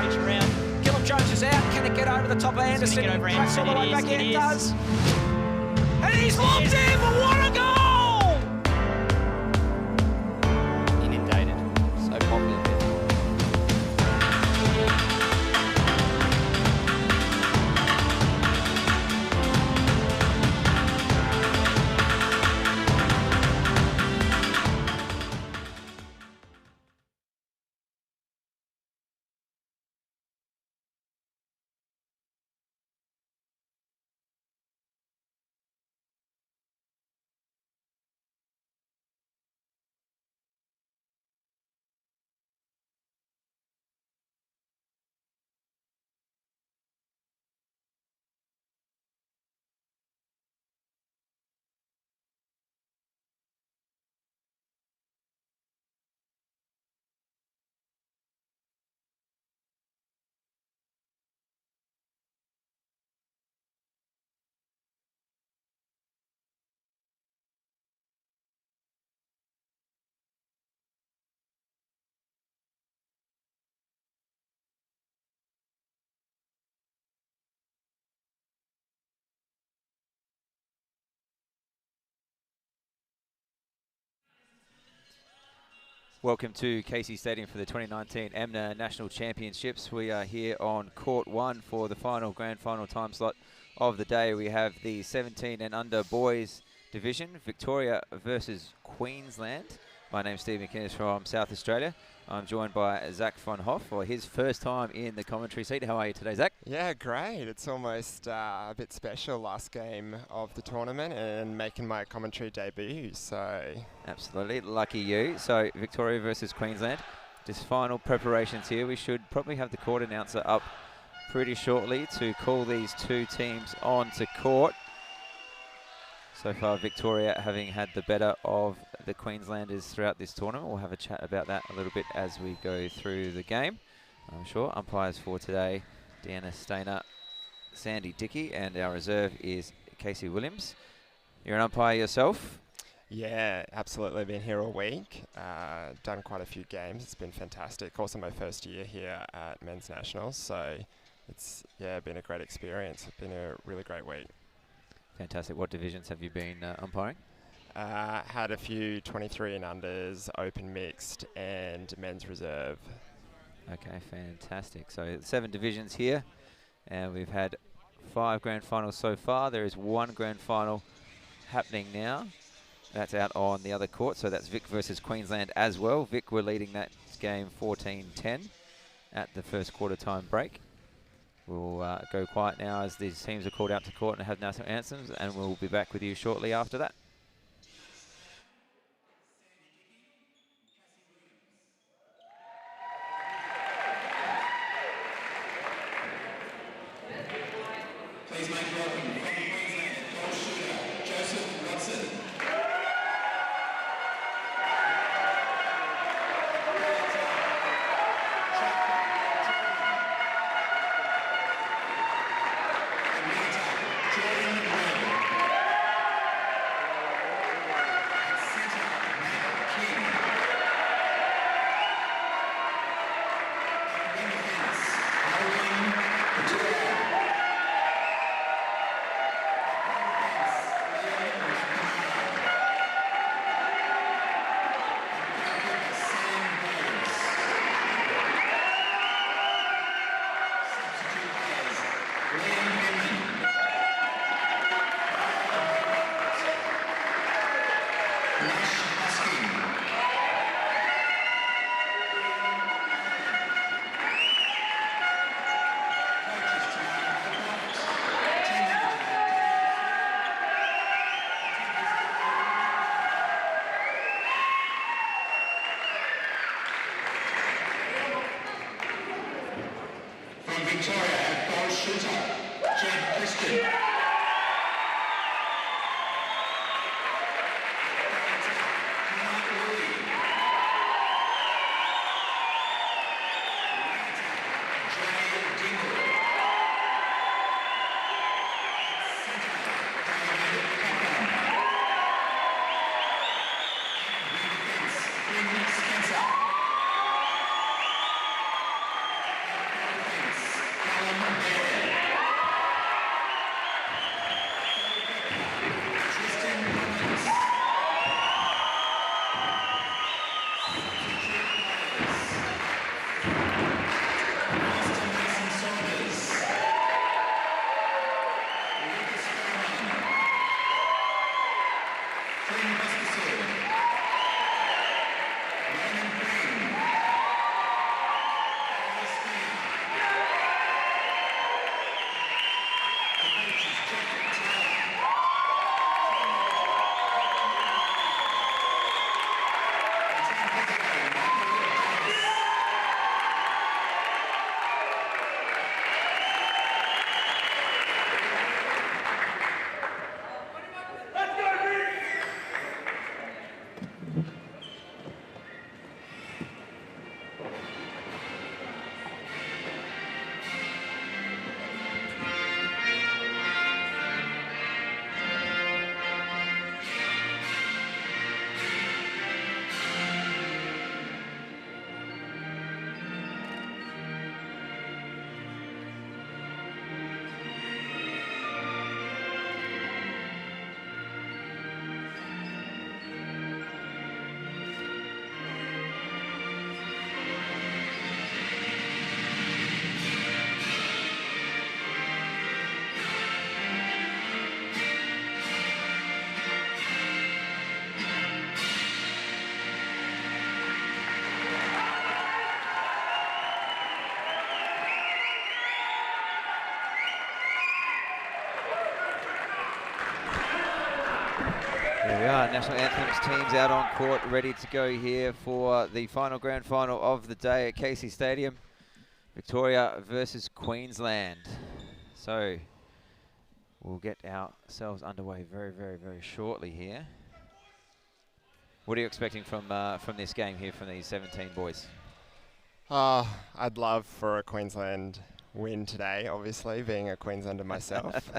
pitch around. Gillum Jones is out. Can it get over the top of Anderson? Get over Tracks all the way Anderson. back in. It It does. is. And he's locked in, but what a goal! Inundated. So popular. Welcome to Casey Stadium for the 2019 AMNA National Championships. We are here on Court 1 for the grand final time slot of the day. We have the 17 and under boys division, Victoria versus Queensland. My name's Steve McInnes from South Australia. I'm joined by Zach von Hoff for his first time in the commentary seat. How are you today, Zach? Yeah, great. It's almost a bit special, last game of the tournament and making my commentary debut, so... Absolutely, lucky you. So Victoria versus Queensland. Just final preparations here. We should probably have the court announcer up pretty shortly to call these two teams on to court. So far, Victoria having had the better of the Queenslanders throughout this tournament. We'll have a chat about that a little bit as we go through the game. I'm sure umpires for today, Deanna Stainer, Sandy Dickey, and our reserve is Casey Williams. You're an umpire yourself? Yeah, absolutely. Been here all week. Done quite a few games. It's been fantastic. Also my first year here at Men's Nationals, so it's been a great experience. It's been a really great week. Fantastic. What divisions have you been umpiring? Had a few 23 and unders, open mixed, and men's reserve. Okay, fantastic. So 7 divisions here, and we've had 5 grand finals so far. There is 1 grand final happening now. That's out on the other court, so that's Vic versus Queensland as well. Vic were leading that game 14-10 at the first quarter time break. We'll go quiet now as these teams are called out to court and have national anthems, and we'll be back with you shortly after that. Please make welcome from Queensland goal shooter Joseph Watson. Victoria, goal shooter, Jed Christian. There we are, National Anthems teams out on court, ready to go here for the final grand final of the day at Casey Stadium. Victoria versus Queensland. So we'll get ourselves underway very, very, very shortly here. What are you expecting from this game here from these 17 boys? I'd love for a Queensland win today, obviously, being a Queenslander myself.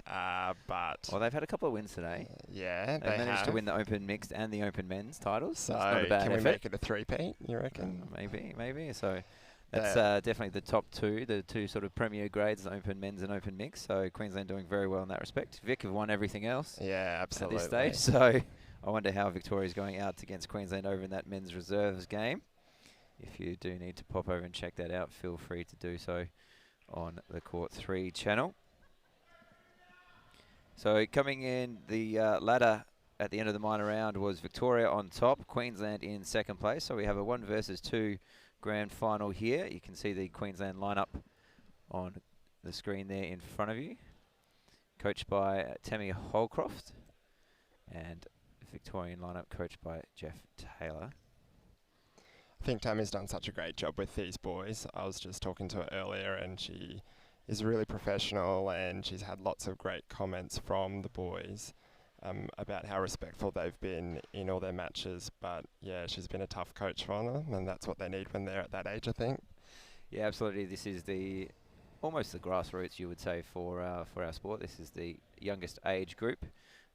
But Well, they've had a couple of wins today. yeah, They managed to win the Open Mixed and the Open Men's titles. So that's not a bad can we effort. make it a three-peat, you reckon? Maybe. So that's definitely the top two, the two sort of premier grades, Open Men's and Open Mixed. So Queensland doing very well in that respect. Vic have won everything else Yeah, absolutely. at this stage. So I wonder how Victoria's going out against Queensland over in that men's reserves game. If you do need to pop over and check that out, feel free to do so on the Court 3 channel. So coming in the ladder at the end of the minor round was Victoria on top, Queensland in second place. So we have a 1 versus 2 grand final here. You can see the Queensland lineup on the screen there in front of you, coached by Tammy Holcroft, and Victorian lineup coached by Jeff Taylor. I think Tammy's done such a great job with these boys. I was just talking to her earlier and she is really professional, and she's had lots of great comments from the boys about how respectful they've been in all their matches. But yeah, she's been a tough coach for them, and that's what they need when they're at that age, I think. Yeah, absolutely. This is almost the grassroots, you would say, for our sport. This is the youngest age group.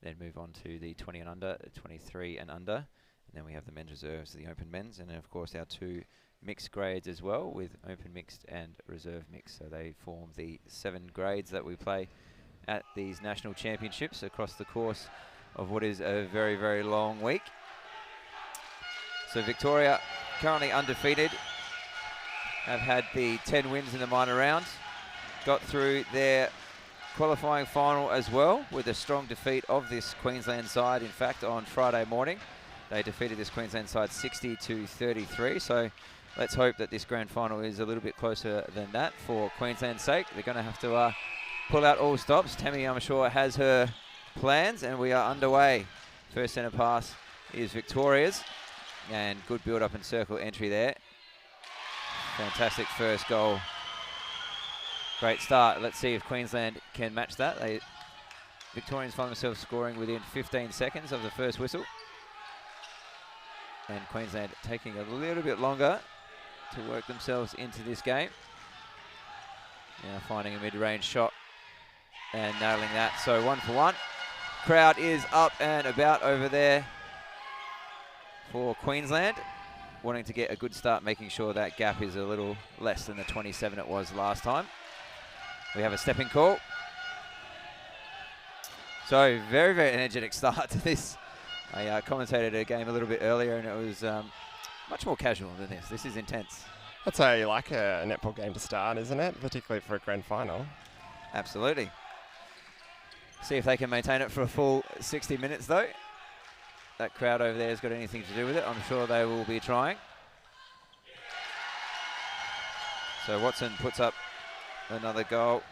Then move on to the 20 and under, 23 and under. And then we have the men's reserves, the Open Men's, and then of course our 2 mixed grades as well, with Open Mixed and Reserve Mixed. So they form the 7 grades that we play at these national championships across the course of what is a very, very long week. So Victoria, currently undefeated, have had the 10 wins in the minor rounds, got through their qualifying final as well with a strong defeat of this Queensland side. In fact, on Friday morning, they defeated this Queensland side 60-33. So let's hope that this grand final is a little bit closer than that for Queensland's sake. They're going to have to pull out all stops. Tammy, I'm sure, has her plans, and we are underway. First centre pass is Victoria's, and good build-up and circle entry there. Fantastic first goal. Great start. Let's see if Queensland can match that. Victorians find themselves scoring within 15 seconds of the first whistle. And Queensland taking a little bit longer to work themselves into this game. Now finding a mid-range shot and nailing that. So 1 for 1. Crowd is up and about over there for Queensland, wanting to get a good start, making sure that gap is a little less than the 27 it was last time. We have a stepping call. So very, very energetic start to this. I commentated a game a little bit earlier, and it was much more casual than this. This is intense. That's how you like a netball game to start, isn't it? Particularly for a grand final. Absolutely. See if they can maintain it for a full 60 minutes, though. That crowd over there has got anything to do with it. I'm sure they will be trying. So Watson puts up another goal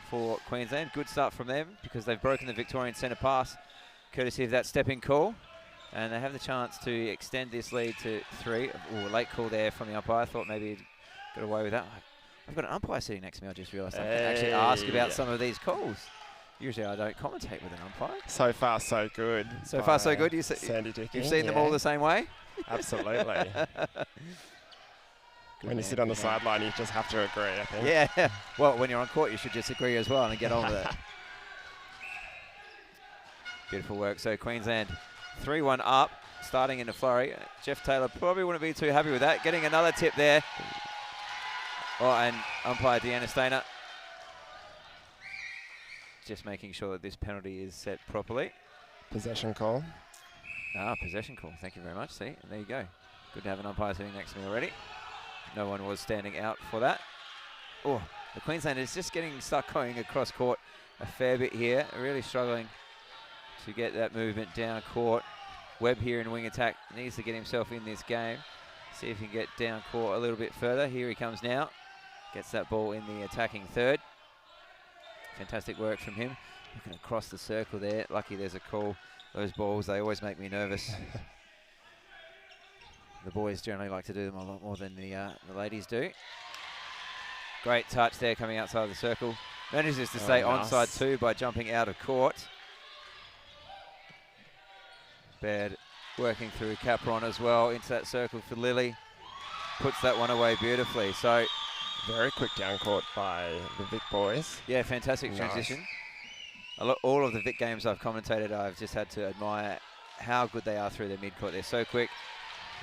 for Queensland. Good start from them because they've broken the Victorian centre pass, courtesy of that stepping call. And they have the chance to extend this lead to 3. Ooh, a late call there from the umpire. I thought maybe he'd got away with that. I've got an umpire sitting next to me. I just realised I can actually ask about some of these calls. Usually I don't commentate with an umpire. So far, so good. So far, so good. Sandy Dickey. You've seen them all the same way? Absolutely. When you sit on the sideline, you just have to agree, I think. Yeah. Well, when you're on court, you should just agree as well and get on with it. Beautiful work. So Queensland 3-1 up, starting in a flurry. Jeff Taylor probably wouldn't be too happy with that. Getting another tip there. Oh, and umpire Deanna Stainer just making sure that this penalty is set properly. Possession call. Possession call. Thank you very much. See, and there you go. Good to have an umpire sitting next to me already. No one was standing out for that. Oh, the Queensland is just getting stuck going across court a fair bit here. Really struggling to get that movement down court. Webb here in wing attack needs to get himself in this game. See if he can get down court a little bit further. Here he comes now. Gets that ball in the attacking third. Fantastic work from him. Looking across the circle there. Lucky there's a call Those balls, they always make me nervous. The boys generally like to do them a lot more than the ladies do. Great touch there coming outside the circle. Manages to stay onside too by jumping out of court. Baird working through Capron as well into that circle for Lily. Puts that one away beautifully. So very quick down court by the Vic boys. Yeah, fantastic transition. All of the Vic games I've commentated, I've just had to admire how good they are through their mid-court. They're so quick.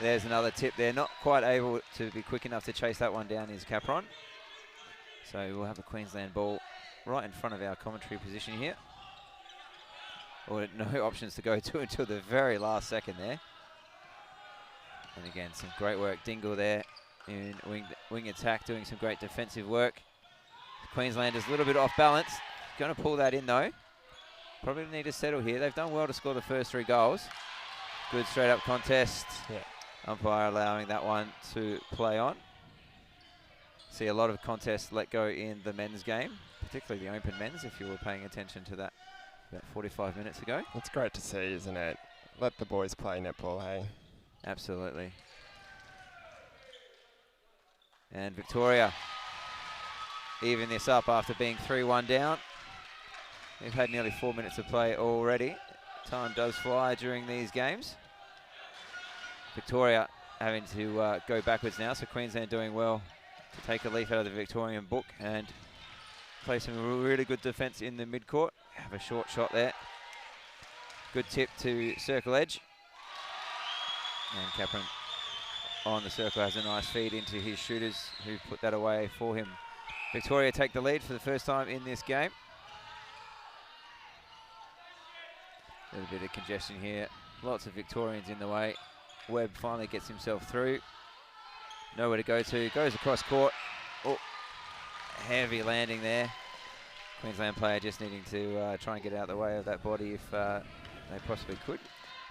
There's another tip. They're not quite able to be quick enough to chase that one down is Capron. So we'll have a Queensland ball right in front of our commentary position here. Or no options to go to until the very last second there. And again, some great work. Dingle there in wing attack, doing some great defensive work. Queenslanders a little bit off balance. Going to pull that in though. Probably need to settle here. They've done well to score the first 3 goals. Good straight up contest. Yeah. Umpire allowing that one to play on. See a lot of contests let go in the men's game, particularly the open men's, if you were paying attention to that about 45 minutes ago. It's great to see, isn't it? Let the boys play netball, hey? Absolutely. And Victoria even this up after being 3-1 down. We've had nearly 4 minutes of play already. Time does fly during these games. Victoria having to go backwards now, so Queensland doing well to take a leaf out of the Victorian book and play some really good defence in the mid-court. Have a short shot there. Good tip to circle edge. And Capron on the circle has a nice feed into his shooters who put that away for him. Victoria take the lead for the first time in this game. A little bit of congestion here. Lots of Victorians in the way. Webb finally gets himself through. Nowhere to go to. Goes across court. Oh, heavy landing there. Queensland player just needing to try and get out of the way of that body if they possibly could.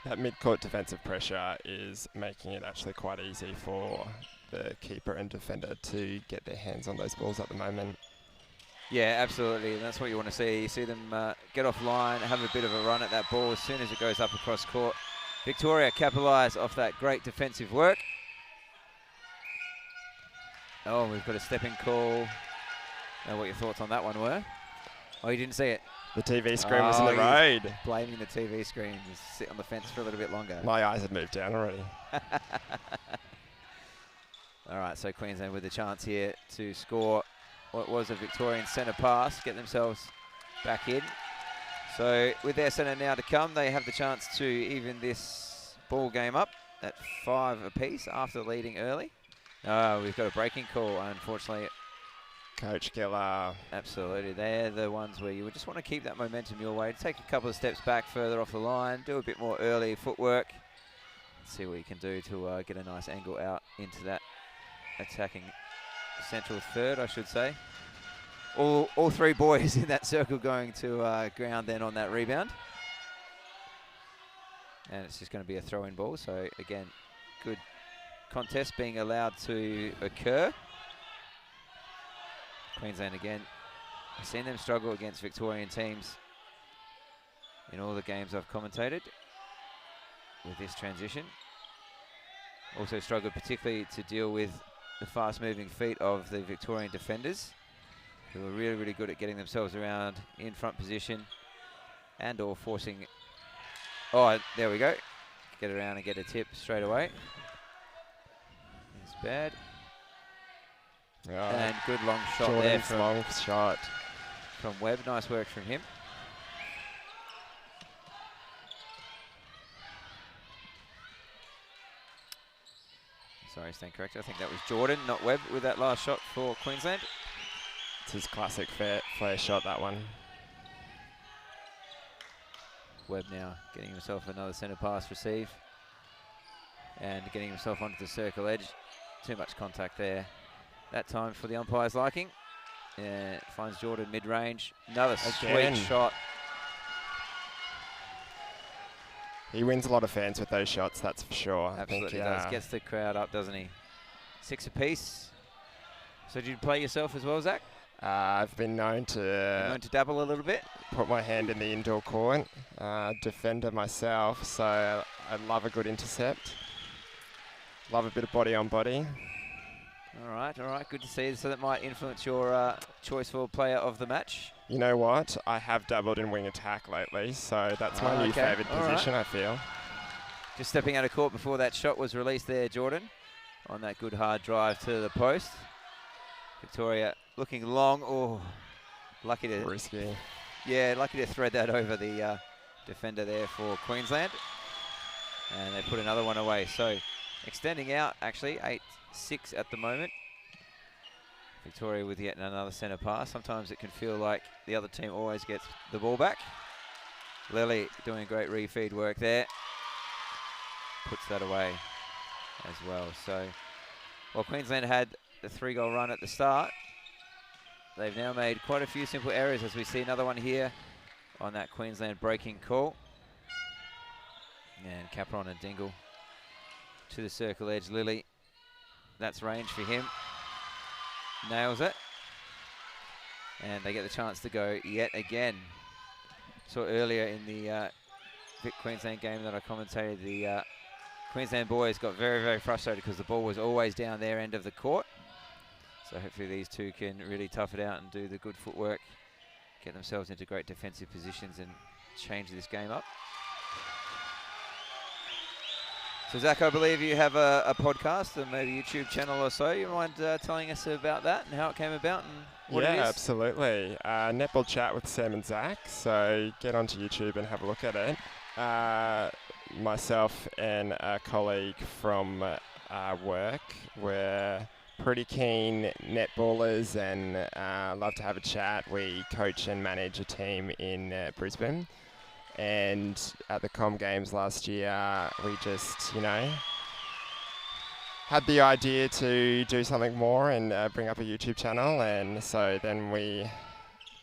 That mid-court defensive pressure is making it actually quite easy for the keeper and defender to get their hands on those balls at the moment. Yeah, absolutely, and that's what you want to see. You see them get off line, have a bit of a run at that ball as soon as it goes up across court. Victoria capitalise off that great defensive work. Oh, we've got a stepping call. I don't know what your thoughts on that one were. Oh, you didn't see it? The TV screen was in the road. Blaming the TV screen. Just sit on the fence for a little bit longer. My eyes had moved down already. All right, so Queensland with a chance here to score what was a Victorian centre pass, get themselves back in. So with their centre now to come, they have the chance to even this ball game up at 5 apiece after leading early. Oh, we've got a breaking call, unfortunately. Coach Giller. Absolutely, they're the ones where you would just want to keep that momentum your way. Take a couple of steps back further off the line, do a bit more early footwork. See what you can do to get a nice angle out into that attacking central third, I should say. All 3 boys in that circle going to ground then on that rebound. And it's just going to be a throw-in ball. So again, good contest being allowed to occur. Queensland again, I've seen them struggle against Victorian teams in all the games I've commentated with this transition. Also struggled particularly to deal with the fast-moving feet of the Victorian defenders, who are really, really good at getting themselves around in front position and or forcing. Oh, there we go. Get around and get a tip straight away. It's bad. Oh, and good long shot Jordan's there long shot from Webb. Nice work from him. Sorry, stand corrected. I think that was Jordan, not Webb, with that last shot for Queensland. It's his classic flare shot, that one. Webb now getting himself another centre pass receive and getting himself onto the circle edge. Too much contact there. That time for the umpire's liking. Finds Jordan mid-range. Another sweet shot. He wins a lot of fans with those shots, that's for sure. Absolutely does. Gets the crowd up, doesn't he? 6 apiece. So did you play yourself as well, Zach? I've been known Known to to dabble a little bit. put my hand in the indoor court. Defender myself, so I love a good intercept. Love a bit of body on body. All right, good to see. So that might influence your choice for player of the match. You know what? I have dabbled in wing attack lately, so that's my new Okay, favoured all right. position, I feel. Just stepping out of court before that shot was released there, Jordan, on that good hard drive to the post. Victoria looking long. Oh, lucky to Risky. Yeah, lucky to thread that over the defender there for Queensland. And they put another one away. So extending out, actually, 8-6 at the moment. Victoria with yet another centre pass. Sometimes it can feel like the other team always gets the ball back. Lily doing great refeed work there. Puts that away as well. So while Queensland had the 3-goal run at the start, they've now made quite a few simple errors, as we see another one here on that Queensland breaking call. And Capron and Dingle to the circle edge. Lily, that's range for him. Nails it. And they get the chance to go yet again. So earlier in the Vic Queensland game that I commentated, the Queensland boys got very, very frustrated because the ball was always down their end of the court. So hopefully these two can really tough it out and do the good footwork, get themselves into great defensive positions and change this game up. So Zach, I believe you have a podcast and maybe YouTube channel or so. You mind telling us about that and how it came about and what it is? Yeah, absolutely. Netball chat with Sam and Zach. So get onto YouTube and have a look at it. Myself and a colleague from work were pretty keen netballers and love to have a chat. We coach and manage a team in Brisbane. And at the Com Games last year, we just, had the idea to do something more and bring up a YouTube channel. And so then we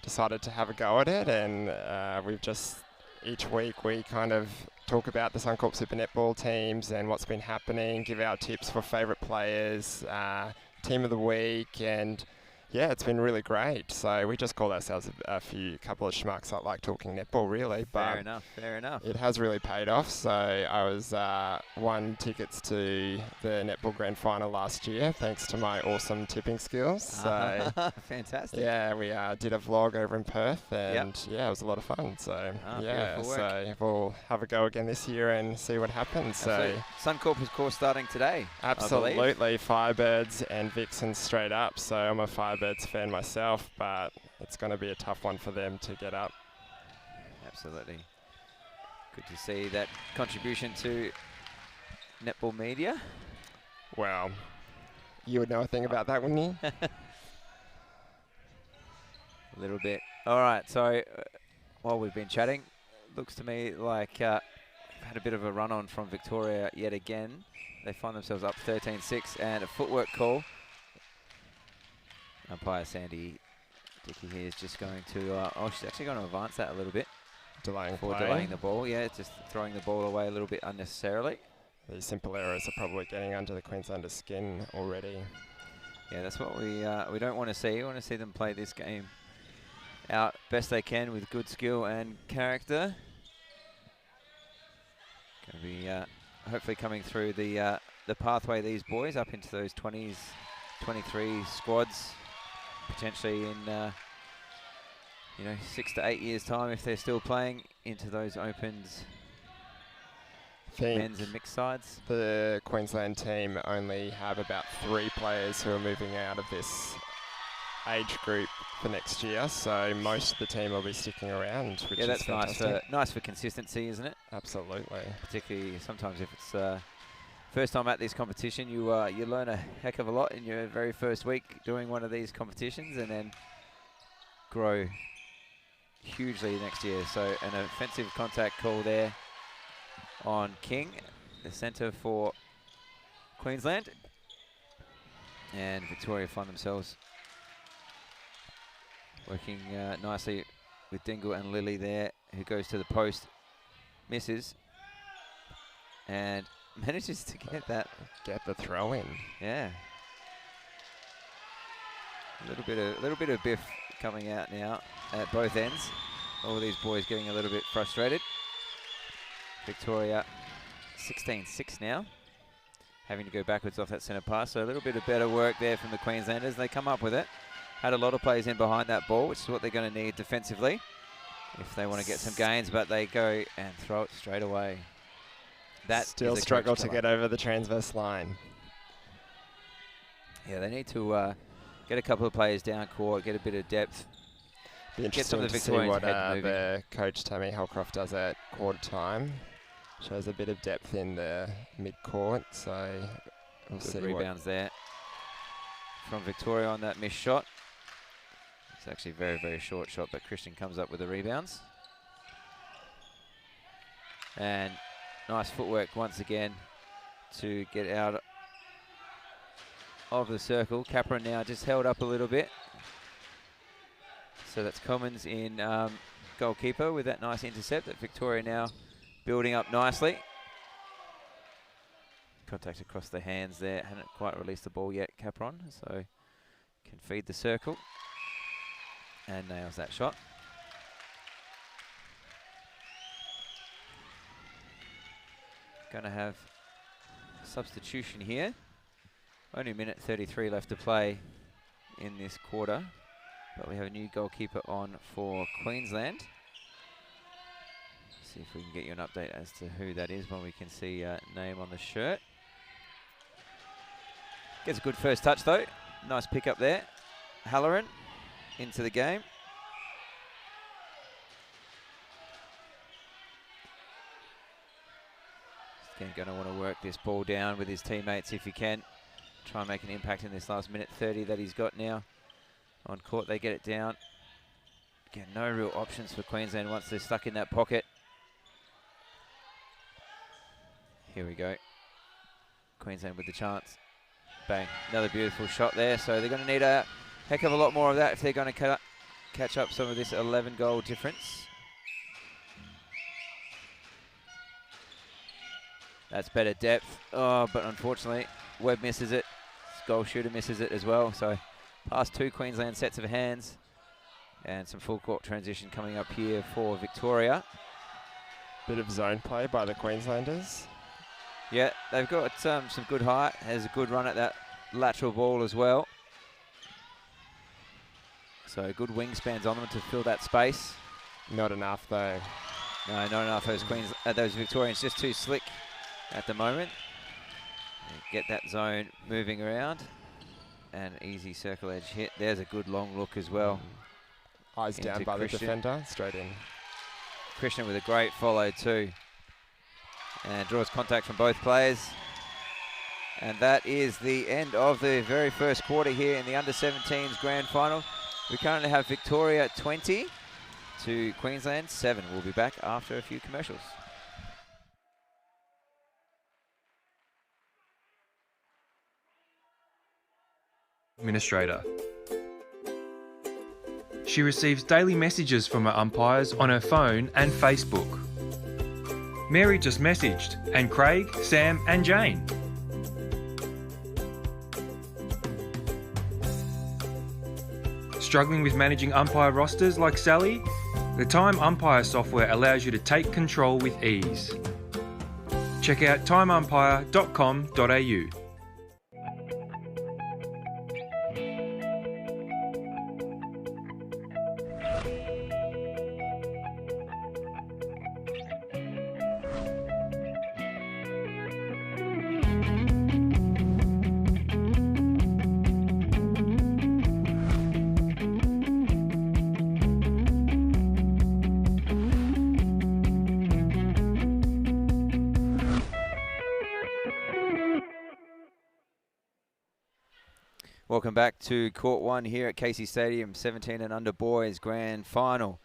decided to have a go at it. And we've just, each week, we kind of talk about the Suncorp Super Netball teams and what's been happening, give our tips for favourite players, team of the week, and yeah, it's been really great. So we just call ourselves a couple of schmucks that like talking netball, really. But Fair enough. it has really paid off. So I was won tickets to the netball grand final last year, thanks to my awesome tipping skills. So fantastic. yeah, we did a vlog over in Perth, and yeah, it was a lot of fun. So yeah, so we'll have a go again this year and see what happens. So Suncorp is course starting today. Absolutely, Firebirds and Vixens straight up. So I'm a Firebirds fan myself, but it's going to be a tough one for them to get up. Absolutely. Good to see that contribution to netball media. Well, you would know a thing about that, wouldn't you? A little bit. All right, so while we've been chatting, looks to me like we've had a bit of a run-on from Victoria yet again. They find themselves up 13-6 and a footwork call. Umpire Sandy Dickey here is just going to, she's actually going to advance that a little bit. Delaying the ball, yeah, just throwing the ball away a little bit unnecessarily. These simple errors are probably getting under the Queenslanders' skin already. Yeah, that's what we don't want to see. We want to see them play this game out best they can with good skill and character. Going to be hopefully coming through the pathway, these boys, up into those 20s, 23 squads, potentially in 6 to 8 years' time, if they're still playing, into those opens, men's and mixed sides. The Queensland team only have about 3 players who are moving out of this age group for next year, so most of the team will be sticking around, which is fantastic. nice for consistency, isn't it? Absolutely. Particularly sometimes if it's first time at this competition, you learn a heck of a lot in your very first week doing one of these competitions, and then grow hugely next year. So an offensive contact call there on King, the centre for Queensland, and Victoria find themselves working nicely with Dingle and Lily there, who goes to the post, misses, and manages to get that. Get the throw in. Yeah. A little bit of biff coming out now at both ends. All these boys getting a little bit frustrated. Victoria 16-6 now, having to go backwards off that centre pass. So a little bit of better work there from the Queenslanders. They come up with it. Had a lot of players in behind that ball, which is what they're going to need defensively if they want to get some gains, but they go and throw it straight away. That still struggle to get over the transverse line. Yeah, they need to get a couple of players down court, get a bit of depth. Be interesting to see what the coach Tammy Holcroft does at quarter time. Shows a bit of depth in the mid-court, so we'll see. Good rebounds there from Victoria on that missed shot. It's actually a very, very short shot, but Christian comes up with the rebounds. And nice footwork once again to get out of the circle. Capra now just held up a little bit. So that's Commons in goalkeeper with that nice intercept that Victoria now building up nicely. Contact across the hands there. Hadn't quite released the ball yet, Capron. So can feed the circle. And nails that shot. Going to have a substitution here. Only a minute 33 left to play in this quarter. But we have a new goalkeeper on for Queensland. See if we can get you an update as to who that is when we can see name on the shirt. Gets a good first touch though. Nice pick up there. Halloran into the game. Again, going to want to work this ball down with his teammates if he can. Try and make an impact in this last minute 30 that he's got now. On court, they get it down. Again, no real options for Queensland once they're stuck in that pocket. Here we go. Queensland with the chance. Bang, another beautiful shot there. So they're going to need a heck of a lot more of that if they're going to catch up some of this 11-goal difference. That's better depth. Oh, but unfortunately, Webb misses it. This goal shooter misses it as well. So past two Queensland sets of hands. And some full court transition coming up here for Victoria. Bit of zone play by the Queenslanders. Yeah, they've got some good height. Has a good run at that lateral ball as well. So good wingspans on them to fill that space. Not enough though. No, not enough. Those Victorians just too slick at the moment. Get that zone moving around. And easy circle edge hit. There's a good long look as well. Eyes down by the defender, straight in. Christian with a great follow too. And draws contact from both players. And that is the end of the very first quarter here in the Under-17s Grand Final. We currently have Victoria 20 to Queensland 7. We'll be back after a few commercials. Administrator. She receives daily messages from her umpires on her phone and Facebook. Mary just messaged, and Craig, Sam and Jane. Struggling with managing umpire rosters like Sally? The Time Umpire software allows you to take control with ease. Check out timeumpire.com.au. Welcome back to Court 1 here at Casey Stadium, 17 and under boys grand final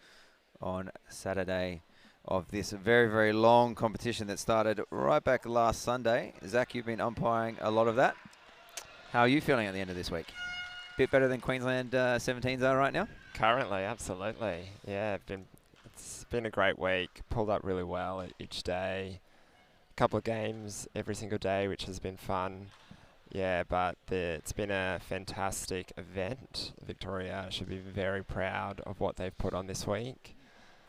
on Saturday of this very, very long competition that started right back last Sunday. Zach, you've been umpiring a lot of that. How are you feeling at the end of this week? Bit better than Queensland 17s are right now? Currently, absolutely. Yeah, it's been a great week. Pulled up really well each day. A couple of games every single day, which has been fun. Yeah, but it's been a fantastic event. Victoria should be very proud of what they've put on this week.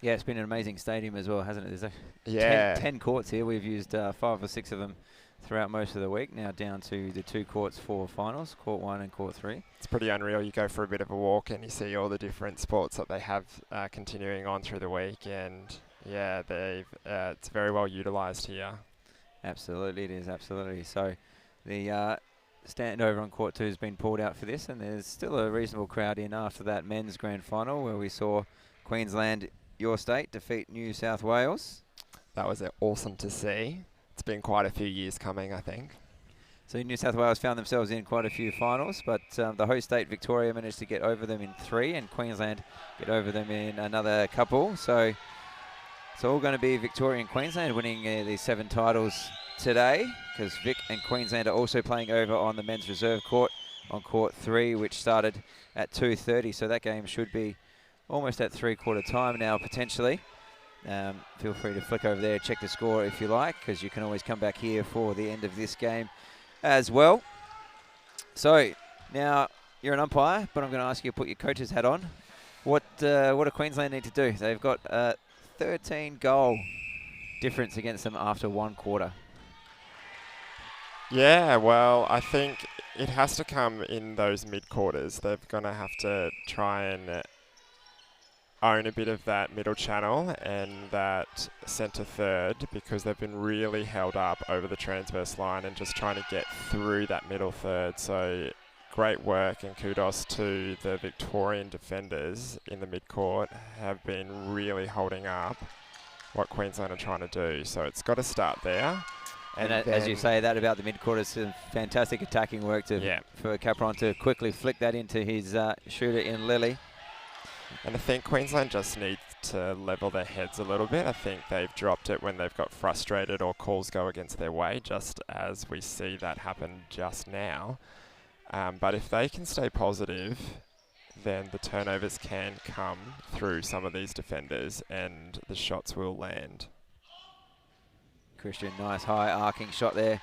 Yeah, it's been an amazing stadium as well, hasn't it? There's Yeah. 10 courts here. We've used 5 or 6 of them throughout most of the week. Now down to the 2 courts for finals, Court 1 and Court 3. It's pretty unreal. You go for a bit of a walk and you see all the different sports that they have continuing on through the week. And yeah, it's very well utilised here. Absolutely, it is, absolutely. So the stand over on Court 2 has been pulled out for this, and there's still a reasonable crowd in after that men's grand final where we saw Queensland, your state, defeat New South Wales. That was awesome to see. It's been quite a few years coming, I think. So New South Wales found themselves in quite a few finals, but the host state, Victoria, managed to get over them in 3, and Queensland get over them in another couple. So it's all going to be Victoria and Queensland winning these 7 titles today, because Vic and Queensland are also playing over on the men's reserve court on Court 3, which started at 2:30. So that game should be almost at 3/4 time now, potentially. Feel free to flick over there, check the score if you like, because you can always come back here for the end of this game as well. So now you're an umpire, but I'm going to ask you to put your coach's hat on. What do Queensland need to do? They've got a 13-goal difference against them after 1 quarter. Yeah, well, I think it has to come in those mid-quarters. They're going to have to try and own a bit of that middle channel and that centre third, because they've been really held up over the transverse line and just trying to get through that middle third. So great work and kudos to the Victorian defenders in the mid-court, have been really holding up what Queensland are trying to do. So it's got to start there. And as you say that about the mid-quarter, some fantastic attacking work for Capron to quickly flick that into his shooter in Lily. And I think Queensland just needs to level their heads a little bit. I think they've dropped it when they've got frustrated or calls go against their way, just as we see that happen just now. But if they can stay positive, then the turnovers can come through some of these defenders and the shots will land. Christian, nice high arcing shot there.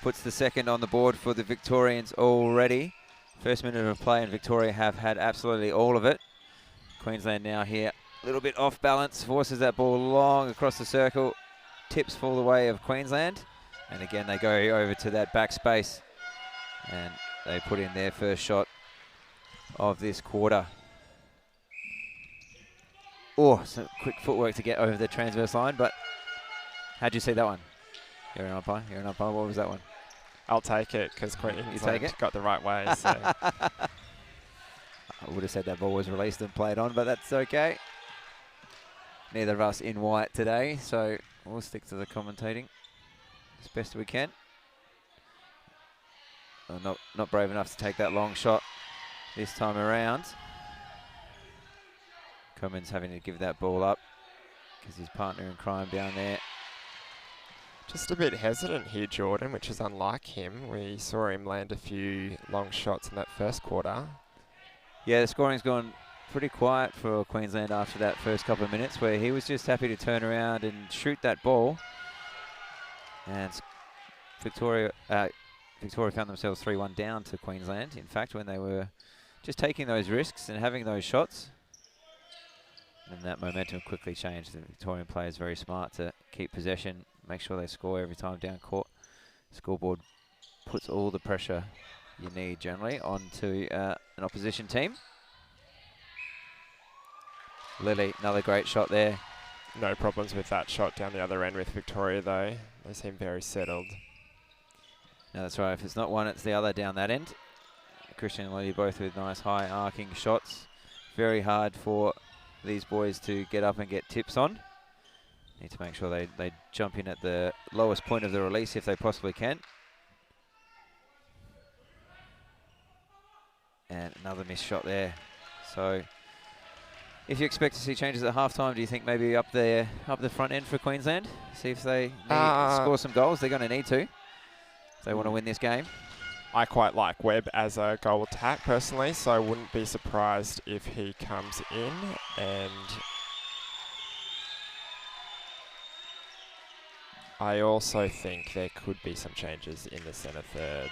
Puts the second on the board for the Victorians already. First minute of play, and Victoria have had absolutely all of it. Queensland now here, a little bit off balance, forces that ball long across the circle. Tips fall the way of Queensland. And again, they go over to that back space. And they put in their first shot of this quarter. Oh, some quick footwork to get over the transverse line, but how'd you see that one? You're an umpire. What was that one? I'll take it, because Queensland got the right way. So. I would have said that ball was released and played on, but that's okay. Neither of us in white today, so we'll stick to the commentating as best we can. Not brave enough to take that long shot this time around. Cummins having to give that ball up because his partner in crime down there. Just a bit hesitant here, Jordan, which is unlike him. We saw him land a few long shots in that first quarter. Yeah, the scoring's gone pretty quiet for Queensland after that first couple of minutes, where he was just happy to turn around and shoot that ball. And Victoria found themselves 3-1 down to Queensland, in fact, when they were just taking those risks and having those shots. And that momentum quickly changed. The Victorian players very smart to keep possession, make sure they score every time down court. Scoreboard puts all the pressure you need generally onto an opposition team. Lily, another great shot there. No problems with that shot down the other end with Victoria, though. They seem very settled. No, that's right. If it's not one, it's the other down that end. Christian and Lily both with nice high arcing shots. Very hard for these boys to get up and get tips on. Need to make sure they jump in at the lowest point of the release if they possibly can. And another missed shot there. So if you expect to see changes at halftime, do you think maybe up the front end for Queensland? See if they score some goals. They're going to need to if they want to win this game. I quite like Webb as a goal attack personally, so I wouldn't be surprised if he comes in. And I also think there could be some changes in the centre third.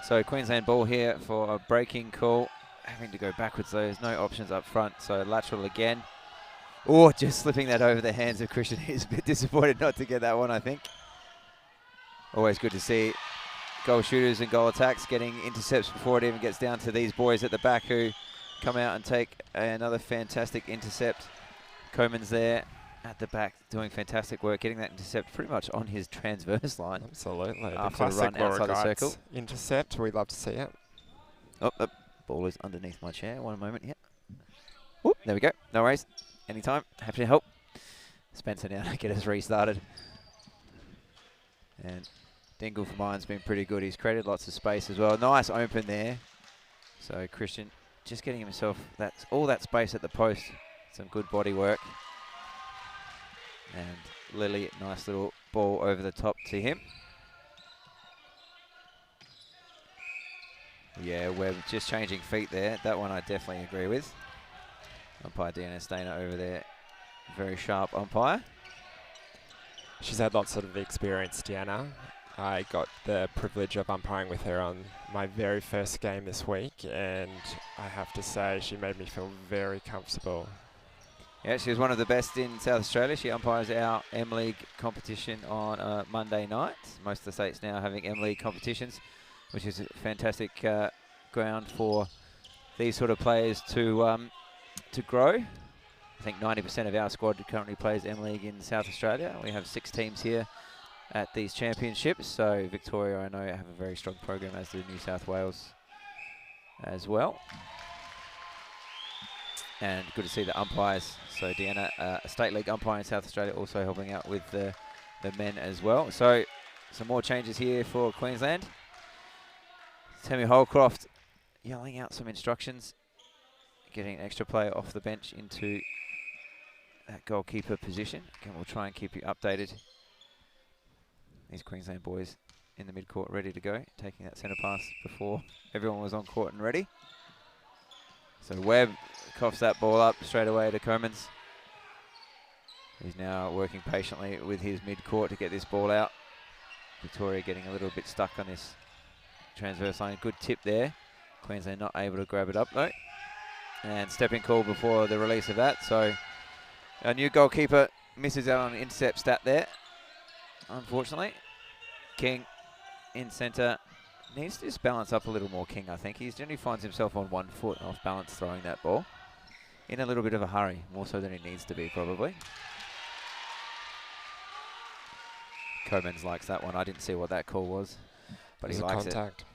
So Queensland ball here for a breaking call. Having to go backwards though, there's no options up front, so lateral again. Oh, just slipping that over the hands of Christian. He's a bit disappointed not to get that one, I think. Always good to see goal shooters and goal attacks getting intercepts before it even gets down to these boys at the back who come out and take another fantastic intercept. Comans there at the back doing fantastic work, getting that intercept pretty much on his transverse line. Absolutely. The After a classic run outside the Warwick circle. intercept. We love to see it. Oh, the ball is underneath my chair. One moment here. Whoop, there we go. No worries. Anytime. Happy to help. Spencer now to get us restarted. And Dingle for mine's been pretty good. He's created lots of space as well. Nice open there. So Christian just getting himself all that space at the post. Some good body work. And Lily, nice little ball over the top to him. Yeah, we're just changing feet there. That one I definitely agree with. Umpire Deanna Stainer over there. Very sharp umpire. She's had lots of experience, Deanna. I got the privilege of umpiring with her on my very first game this week, and I have to say she made me feel very comfortable. Yeah, she was one of the best in South Australia. She umpires our M-League competition on a Monday night. Most of the states now having M-League competitions, which is a fantastic ground for these sort of players to grow. I think 90% of our squad currently plays M-League in South Australia. We have 6 teams here at these championships. So Victoria, I know, have a very strong program, as do New South Wales as well. And good to see the umpires. So Deanna, a state league umpire in South Australia, also helping out with the men as well. So some more changes here for Queensland. Tammy Holcroft yelling out some instructions, getting an extra player off the bench into that goalkeeper position. Again, we'll try and keep you updated. These Queensland boys in the mid-court ready to go, taking that centre pass before everyone was on court and ready. So Webb coughs that ball up straight away to Comans. He's now working patiently with his mid-court to get this ball out. Victoria getting a little bit stuck on this transverse line. Good tip there. Queensland not able to grab it up though. And stepping call before the release of that. So our new goalkeeper misses out on an intercept stat there, unfortunately. King in centre. Needs to just balance up a little more, King, I think. He generally finds himself on 1 foot off balance throwing that ball. In a little bit of a hurry, more so than he needs to be, probably. Comans likes that one. I didn't see what that call was, but he likes it.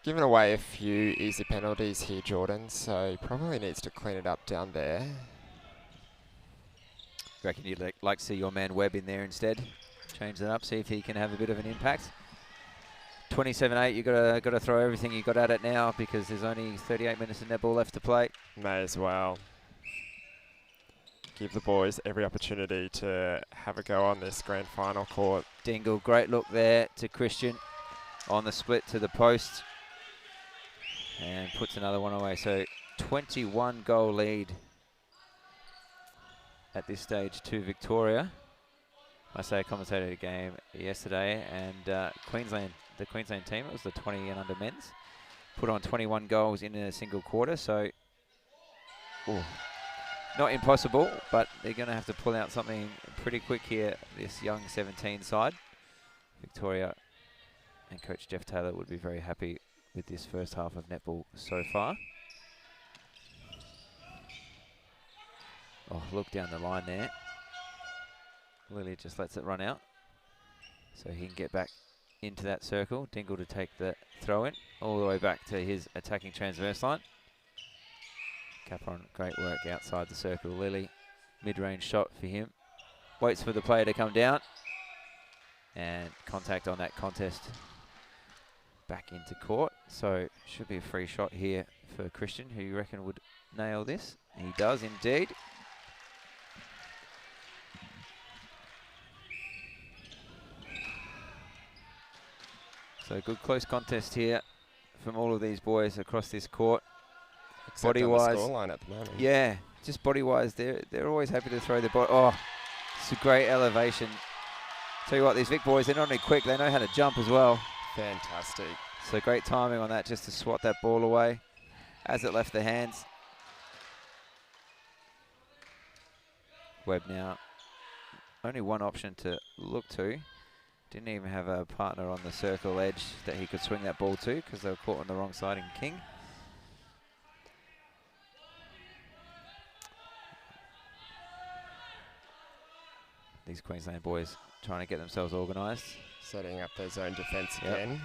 Giving away a few easy penalties here, Jordan, so he probably needs to clean it up down there. Reckon you'd like to see your man Webb in there instead? Change that up, see if he can have a bit of an impact. 27-8, you got to throw everything you got at it now because there's only 38 minutes of netball left to play. May as well. Give the boys every opportunity to have a go on this grand final court. Dingle, great look there to Christian on the split to the post. And puts another one away. So 21 goal lead at this stage to Victoria. I say I commentated a game yesterday, and the Queensland team, it was the 20 and under men's, put on 21 goals in a single quarter. So, not impossible, but they're going to have to pull out something pretty quick here, this young 17 side. Victoria and Coach Jeff Taylor would be very happy with this first half of netball so far. Oh, look down the line there. Lily just lets it run out so he can get back into that circle. Dingle to take the throw in all the way back to his attacking transverse line. Capron, great work outside the circle. Lily, mid-range shot for him. Waits for the player to come down. And contact on that contest. Back into court. So should be a free shot here for Christian, who you reckon would nail this. He does indeed. So good close contest here from all of these boys across this court. Body-wise, scoreline at the moment. Yeah, just body-wise, they're always happy to throw the ball. Oh, it's a great elevation. Tell you what, these Vic boys, they're not only quick, they know how to jump as well. Fantastic. So great timing on that, just to swat that ball away as it left the hands. Webb now, only one option to look to. Didn't even have a partner on the circle edge that he could swing that ball to because they were caught on the wrong side in King. These Queensland boys trying to get themselves organised. Setting up their zone defence again.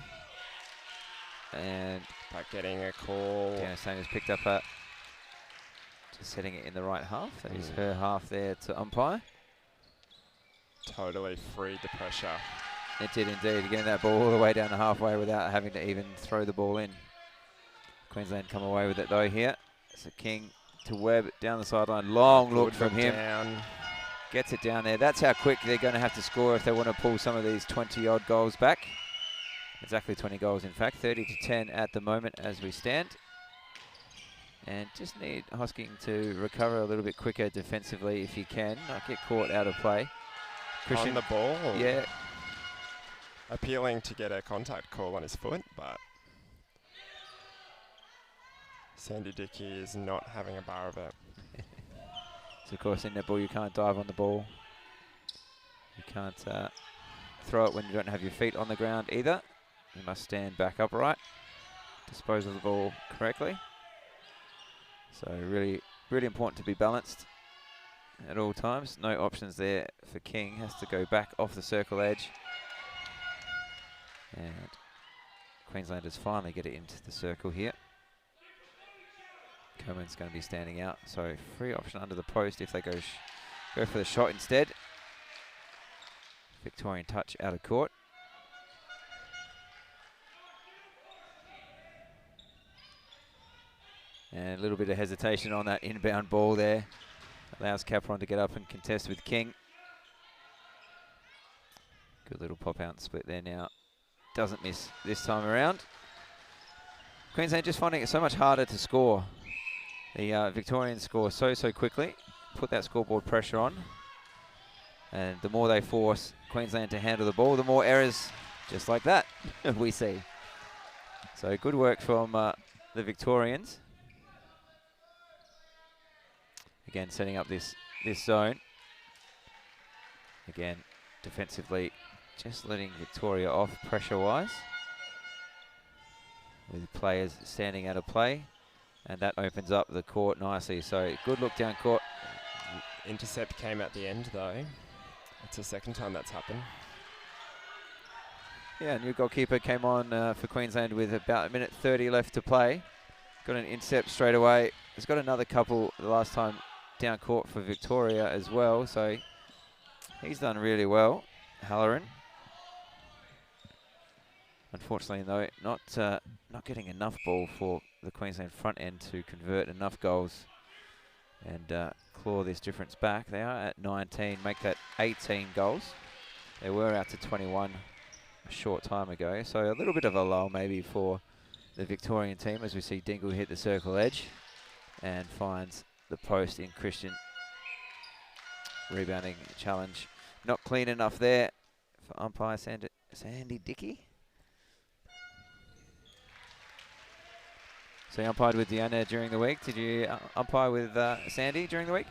And But getting a call. Deanna Sanders picked up a, just setting it in the right half. That is her half there to umpire. Totally freed the pressure. It did indeed, getting that ball all the way down the halfway without having to even throw the ball in. Queensland come away with it though here. So King to Webb down the sideline. Long look from him. Down. Gets it down there. That's how quick they're going to have to score if they want to pull some of these 20-odd goals back. Exactly 20 goals, in fact. 30-10 at the moment as we stand. And just need Hosking to recover a little bit quicker defensively if he can. Not get caught out of play. Christian, on the ball. yeah. Appealing to get a contact call on his foot, but Sandy Dickey is not having a bar of it. So of course in netball you can't dive on the ball. You can't throw it when you don't have your feet on the ground either. You must stand back upright, dispose of the ball correctly. So really, really important to be balanced at all times. No options there for King. Has to go back off the circle edge. And Queenslanders finally get it into the circle here. Coleman's going to be standing out, so free option under the post if they go for the shot instead. Victorian touch out of court. And a little bit of hesitation on that inbound ball there. Allows Capron to get up and contest with King. Good little pop out and split there now. Doesn't miss this time around. Queensland just finding it so much harder to score. The Victorians score so quickly, put that scoreboard pressure on, and the more they force Queensland to handle the ball, the more errors just like that we see. So good work from the Victorians. Again, setting up this zone. Again, defensively, just letting Victoria off pressure-wise, with players standing out of play. And that opens up the court nicely. So good look down court. Intercept came at the end though. It's the second time that's happened. Yeah, new goalkeeper came on for Queensland with about 1:30 left to play. Got an intercept straight away. He's got another couple the last time down court for Victoria as well. So he's done really well, Halloran. Unfortunately, though, not getting enough ball for the Queensland front end to convert enough goals and claw this difference back. They are at 19, make that 18 goals. They were out to 21 a short time ago, so a little bit of a lull maybe for the Victorian team as we see Dingle hit the circle edge and finds the post in Christian. Rebounding challenge. Not clean enough there for umpire Sandy Dickey. So you umpired with Deanna during the week. Did you umpire with Sandy during the week?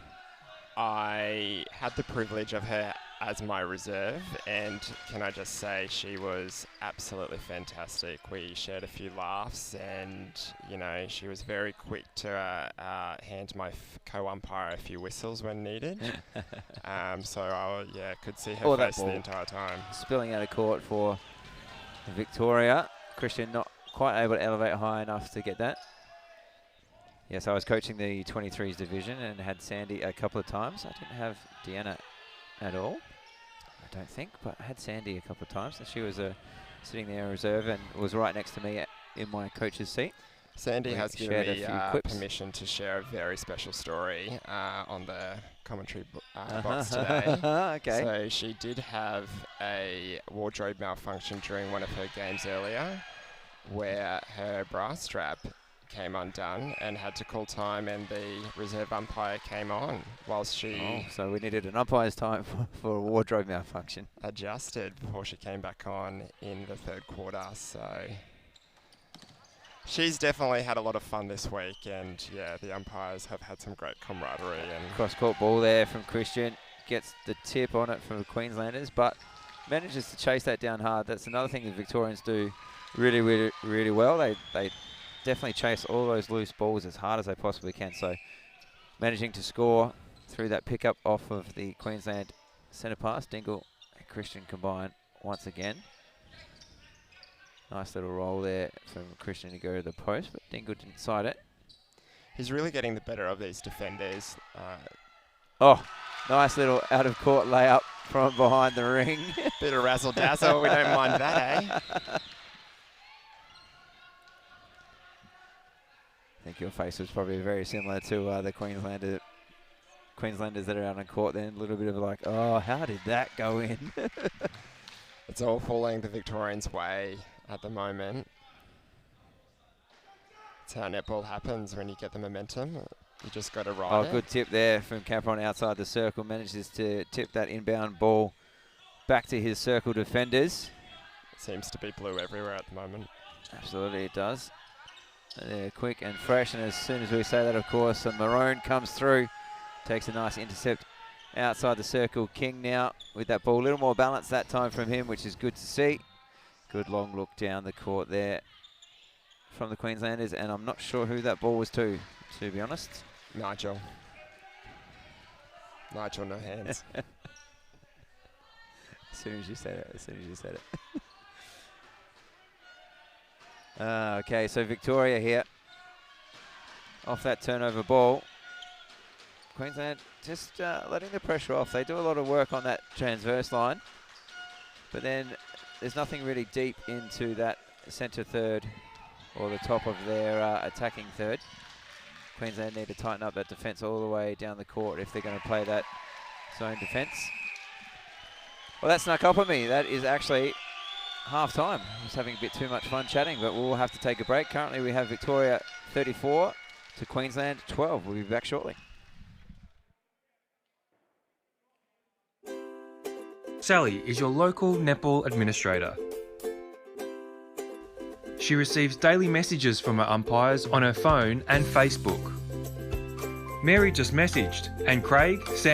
I had the privilege of her as my reserve, and can I just say she was absolutely fantastic. We shared a few laughs, and you know she was very quick to hand my co-umpire a few whistles when needed. So I could see her face the entire time. Spilling out of court for Victoria. Christian not quite able to elevate high enough to get that. Yes, I was coaching the 23s division and had Sandy a couple of times. I didn't have Deanna at all, I don't think, but I had Sandy a couple of times. And she was sitting there in reserve and was right next to me in my coach's seat. Sandy has given me permission to share a very special story on the commentary box today. Okay. So she did have a wardrobe malfunction during one of her games earlier, where her bra strap came undone and had to call time, and the reserve umpire came on whilst she So we needed an umpire's time for a wardrobe malfunction. adjusted before she came back on in the third quarter. So she's definitely had a lot of fun this week, and yeah, the umpires have had some great camaraderie. And Cross-court ball there from Christian. Gets the tip on it from the Queenslanders, but manages to chase that down hard. That's another thing the Victorians do really, really, really well. They definitely chase all those loose balls as hard as they possibly can. So managing to score through that pickup off of the Queensland centre pass. Dingle and Christian combine once again. Nice little roll there from Christian to go to the post, but Dingle didn't side it. he's really getting the better of these defenders. Oh, nice little out-of-court layup from behind the ring. Bit of razzle-dazzle, we don't mind that, eh? I think your face was probably very similar to the Queenslanders that are out on court then. A little bit of like, oh, how did that go in? It's all falling the Victorians' way at the moment. That's how netball happens when you get the momentum. You just got to ride it. Good tip there from Capron outside the circle. Manages to tip that inbound ball back to his circle defenders. Seems to be blue everywhere at the moment. Absolutely it does. They're quick and fresh, and as soon as we say that, of course, Maroon comes through. Takes a nice intercept outside the circle. King now with that ball. A little more balance that time from him, which is good to see. Good long look down the court there from the Queenslanders, and I'm not sure who that ball was to be honest. Nigel, no hands. As soon as you said it. Okay, so Victoria here. Off that turnover ball. Queensland just letting the pressure off. They do a lot of work on that transverse line, but then there's nothing really deep into that centre third or the top of their attacking third. Queensland need to tighten up that defence all the way down the court if they're going to play that zone defence. Well, that snuck up on me. That is actually half time. I was having a bit too much fun chatting, but we'll have to take a break. Currently we have Victoria 34 to Queensland 12. We'll be back shortly. Sally is your local netball administrator. She receives daily messages from her umpires on her phone and Facebook. Mary just messaged, and Craig, Sam